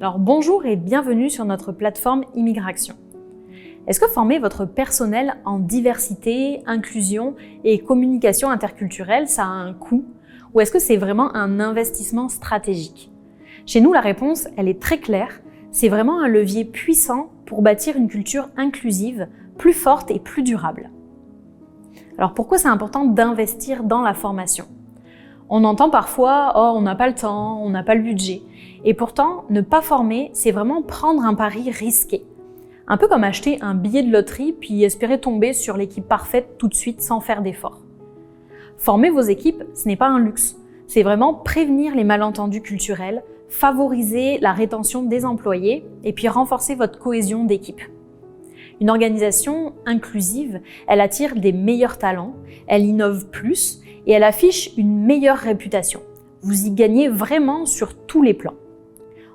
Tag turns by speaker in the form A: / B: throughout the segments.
A: Alors bonjour et bienvenue sur notre plateforme Immigration. Est-ce que former votre personnel en diversité, inclusion et communication interculturelle, ça a un coût? Ou est-ce que c'est vraiment un investissement stratégique? Chez nous, la réponse, elle est très claire. C'est vraiment un levier puissant pour bâtir une culture inclusive, plus forte et plus durable. Alors pourquoi c'est important d'investir dans la formation? On entend parfois « oh, on n'a pas le temps, on n'a pas le budget ». Et pourtant, ne pas former, c'est vraiment prendre un pari risqué. Un peu comme acheter un billet de loterie puis espérer tomber sur l'équipe parfaite tout de suite sans faire d'effort. Former vos équipes, ce n'est pas un luxe. C'est vraiment prévenir les malentendus culturels, favoriser la rétention des employés et puis renforcer votre cohésion d'équipe. Une organisation inclusive, elle attire des meilleurs talents, elle innove plus et elle affiche une meilleure réputation. Vous y gagnez vraiment sur tous les plans.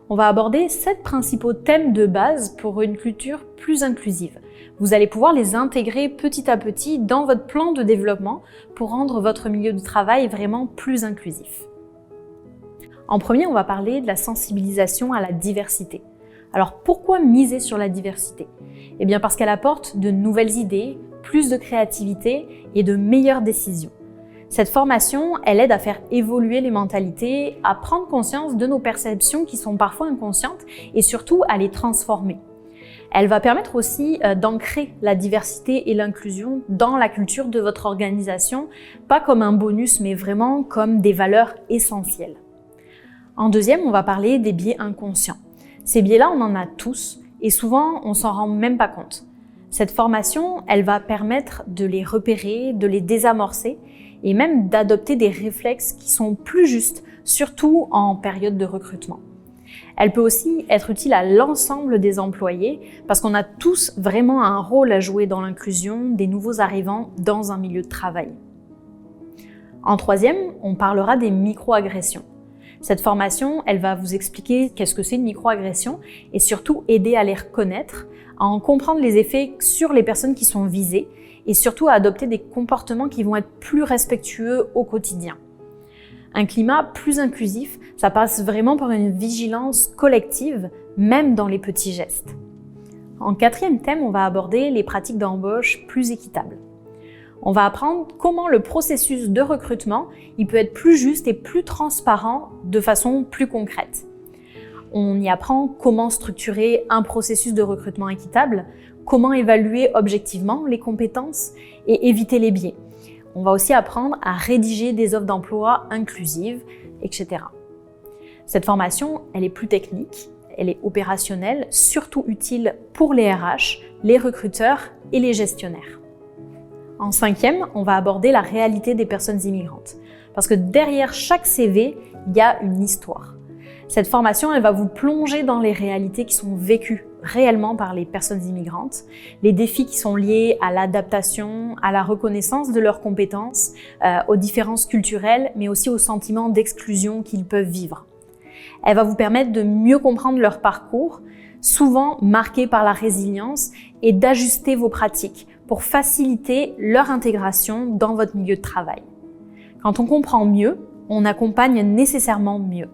A: On va aborder 7 principaux thèmes de base pour une culture plus inclusive. Vous allez pouvoir les intégrer petit à petit dans votre plan de développement pour rendre votre milieu de travail vraiment plus inclusif. En premier, on va parler de la sensibilisation à la diversité. Alors pourquoi miser sur la diversité? Eh bien parce qu'elle apporte de nouvelles idées, plus de créativité et de meilleures décisions. Cette formation, elle aide à faire évoluer les mentalités, à prendre conscience de nos perceptions qui sont parfois inconscientes et surtout à les transformer. Elle va permettre aussi d'ancrer la diversité et l'inclusion dans la culture de votre organisation, pas comme un bonus mais vraiment comme des valeurs essentielles. En deuxième, on va parler des biais inconscients. Ces biais-là, on en a tous et souvent on s'en rend même pas compte. Cette formation, elle va permettre de les repérer, de les désamorcer et même d'adopter des réflexes qui sont plus justes, surtout en période de recrutement. Elle peut aussi être utile à l'ensemble des employés parce qu'on a tous vraiment un rôle à jouer dans l'inclusion des nouveaux arrivants dans un milieu de travail. En troisième, on parlera des micro-agressions. Cette formation, elle va vous expliquer qu'est-ce que c'est une micro-agression et surtout aider à les reconnaître, à en comprendre les effets sur les personnes qui sont visées et surtout à adopter des comportements qui vont être plus respectueux au quotidien. Un climat plus inclusif, ça passe vraiment par une vigilance collective, même dans les petits gestes. En quatrième thème, on va aborder les pratiques d'embauche plus équitables. On va apprendre comment le processus de recrutement il peut être plus juste et plus transparent de façon plus concrète. On y apprend comment structurer un processus de recrutement équitable, comment évaluer objectivement les compétences et éviter les biais. On va aussi apprendre à rédiger des offres d'emploi inclusives, etc. Cette formation, elle est plus technique, elle est opérationnelle, surtout utile pour les RH, les recruteurs et les gestionnaires. En cinquième, on va aborder la réalité des personnes immigrantes. Parce que derrière chaque CV, il y a une histoire. Cette formation, elle va vous plonger dans les réalités qui sont vécues réellement par les personnes immigrantes, les défis qui sont liés à l'adaptation, à la reconnaissance de leurs compétences, aux différences culturelles, mais aussi au sentiment d'exclusion qu'ils peuvent vivre. Elle va vous permettre de mieux comprendre leur parcours, souvent marqué par la résilience, et d'ajuster vos pratiques pour faciliter leur intégration dans votre milieu de travail. Quand on comprend mieux, on accompagne nécessairement mieux.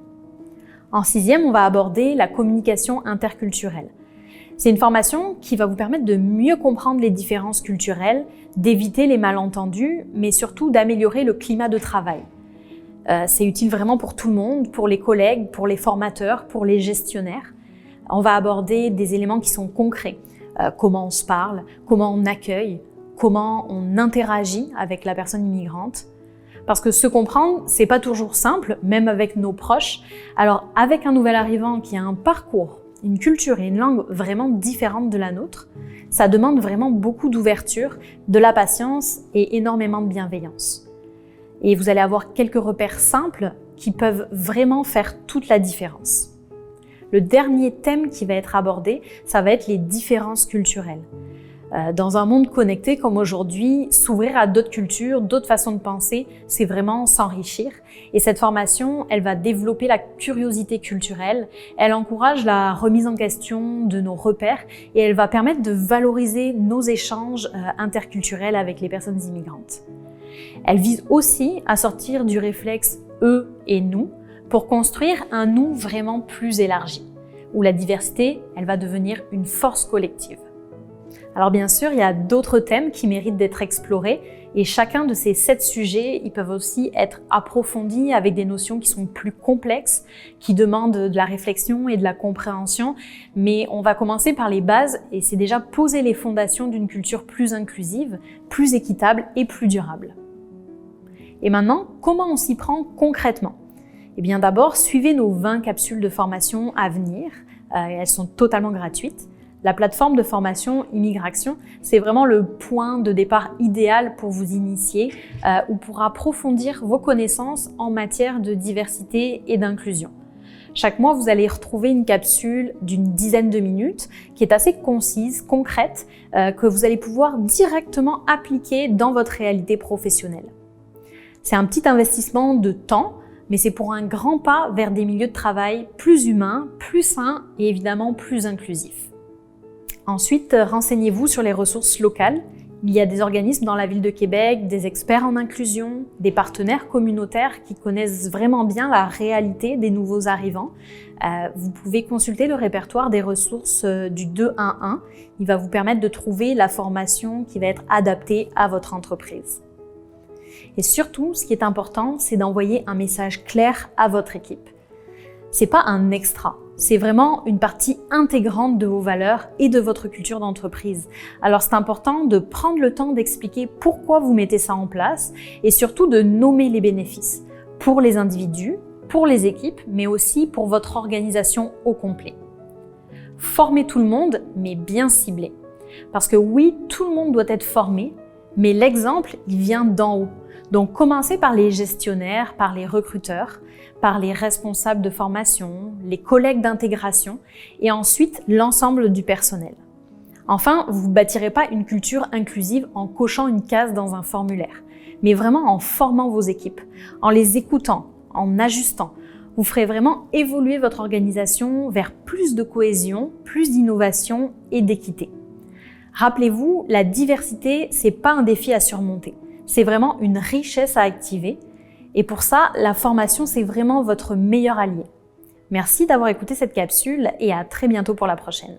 A: En sixième, on va aborder la communication interculturelle. C'est une formation qui va vous permettre de mieux comprendre les différences culturelles, d'éviter les malentendus, mais surtout d'améliorer le climat de travail. C'est utile vraiment pour tout le monde, pour les collègues, pour les formateurs, pour les gestionnaires. On va aborder des éléments qui sont concrets. Comment on se parle, comment on accueille, comment on interagit avec la personne immigrante. Parce que se comprendre, c'est pas toujours simple, même avec nos proches. Alors, avec un nouvel arrivant qui a un parcours, une culture et une langue vraiment différentes de la nôtre, ça demande vraiment beaucoup d'ouverture, de la patience et énormément de bienveillance. Et vous allez avoir quelques repères simples qui peuvent vraiment faire toute la différence. Le dernier thème qui va être abordé, ça va être les différences culturelles. Dans un monde connecté comme aujourd'hui, s'ouvrir à d'autres cultures, d'autres façons de penser, c'est vraiment s'enrichir. Et cette formation, elle va développer la curiosité culturelle, elle encourage la remise en question de nos repères et elle va permettre de valoriser nos échanges interculturels avec les personnes immigrantes. Elle vise aussi à sortir du réflexe « eux » et « nous » pour construire un « nous » vraiment plus élargi. où la diversité, elle va devenir une force collective. Alors bien sûr, il y a d'autres thèmes qui méritent d'être explorés et chacun de ces 7 sujets, ils peuvent aussi être approfondis avec des notions qui sont plus complexes, qui demandent de la réflexion et de la compréhension. Mais on va commencer par les bases et c'est déjà poser les fondations d'une culture plus inclusive, plus équitable et plus durable. Et maintenant, comment on s'y prend concrètement ? Eh bien d'abord, suivez nos 20 capsules de formation à venir. Elles sont totalement gratuites. La plateforme de formation Immigraction, c'est vraiment le point de départ idéal pour vous initier ou pour approfondir vos connaissances en matière de diversité et d'inclusion. Chaque mois, vous allez retrouver une capsule d'une dizaine de minutes qui est assez concise, concrète, que vous allez pouvoir directement appliquer dans votre réalité professionnelle. C'est un petit investissement de temps, mais c'est pour un grand pas vers des milieux de travail plus humains, plus sains et évidemment plus inclusifs. Ensuite, renseignez-vous sur les ressources locales. Il y a des organismes dans la ville de Québec, des experts en inclusion, des partenaires communautaires qui connaissent vraiment bien la réalité des nouveaux arrivants. Vous pouvez consulter le répertoire des ressources du 211. Il va vous permettre de trouver la formation qui va être adaptée à votre entreprise. Et surtout, ce qui est important, c'est d'envoyer un message clair à votre équipe. C'est pas un extra. C'est vraiment une partie intégrante de vos valeurs et de votre culture d'entreprise. Alors c'est important de prendre le temps d'expliquer pourquoi vous mettez ça en place et surtout de nommer les bénéfices pour les individus, pour les équipes, mais aussi pour votre organisation au complet. Formez tout le monde, mais bien ciblé. Parce que oui, tout le monde doit être formé, mais l'exemple, il vient d'en haut. Donc commencez par les gestionnaires, par les recruteurs, par les responsables de formation, les collègues d'intégration et ensuite l'ensemble du personnel. Enfin, vous ne bâtirez pas une culture inclusive en cochant une case dans un formulaire, mais vraiment en formant vos équipes, en les écoutant, en ajustant. Vous ferez vraiment évoluer votre organisation vers plus de cohésion, plus d'innovation et d'équité. Rappelez-vous, la diversité, c'est pas un défi à surmonter. C'est vraiment une richesse à activer. Et pour ça, la formation, c'est vraiment votre meilleur allié. Merci d'avoir écouté cette capsule et à très bientôt pour la prochaine.